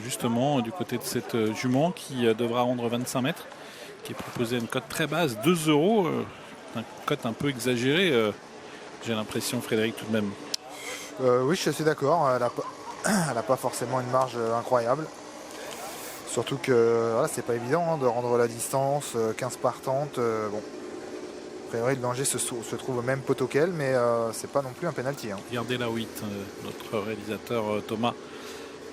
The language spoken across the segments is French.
justement du côté de cette jument qui devra rendre 25 mètres, qui est proposée à une cote très basse, 2 €, une cote un peu exagérée, j'ai l'impression, Frédéric, tout de même. Oui, je suis assez d'accord. Elle n'a pas forcément une marge incroyable. Surtout que voilà, c'est pas évident de rendre la distance, 15 partantes. Bon. A priori, le danger se trouve au même poteau qu'elle, mais c'est pas non plus un penalty. Regardez la 8, notre réalisateur Thomas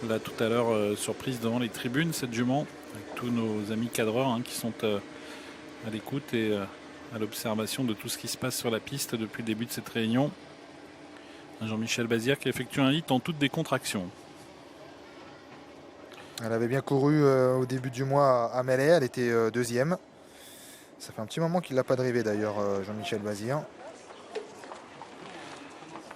l'a tout à l'heure surprise devant les tribunes, cette jument, avec tous nos amis cadreurs qui sont à l'écoute et à l'observation de tout ce qui se passe sur la piste depuis le début de cette réunion. Jean-Michel Bazir qui effectue un hit en toute décontraction. Elle avait bien couru au début du mois à Melay, elle était deuxième. Ça fait un petit moment qu'il n'a pas drivé d'ailleurs, Jean-Michel Bazir.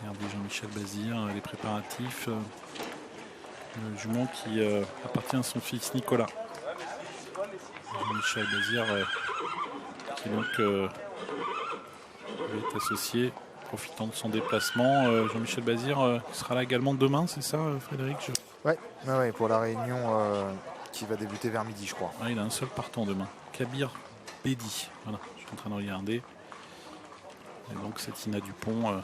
Regardez Jean-Michel Bazir, les préparatifs. Le jument qui appartient à son fils Nicolas. Jean-Michel Bazir qui donc est associé, profitant de son déplacement. Jean-Michel Bazir sera là également demain, c'est ça, Frédéric? Ouais, pour la réunion qui va débuter vers midi, je crois. Ah, il a un seul partant demain, Kabir Bedi. Voilà, je suis en train de regarder. Et donc c'est Tina Dupont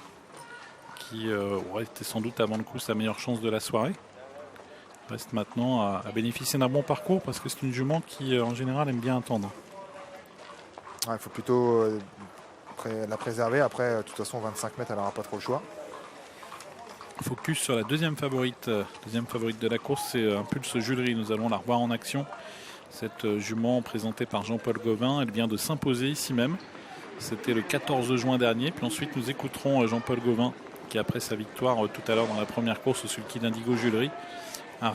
qui aurait été sans doute avant le coup sa meilleure chance de la soirée. Reste maintenant à bénéficier d'un bon parcours parce que c'est une jument qui en général aime bien attendre. Il faut plutôt la préserver. Après, de toute façon, 25 mètres, elle n'aura pas trop le choix. Focus sur la deuxième favorite de la course, c'est Impulse Julerie. Nous allons la revoir en action. Cette jument présentée par Jean-Paul Gauvin, elle vient de s'imposer ici même. C'était le 14 juin dernier. Puis ensuite, nous écouterons Jean-Paul Gauvin qui, après sa victoire tout à l'heure dans la première course au Sulky d'Indigo Julerie, a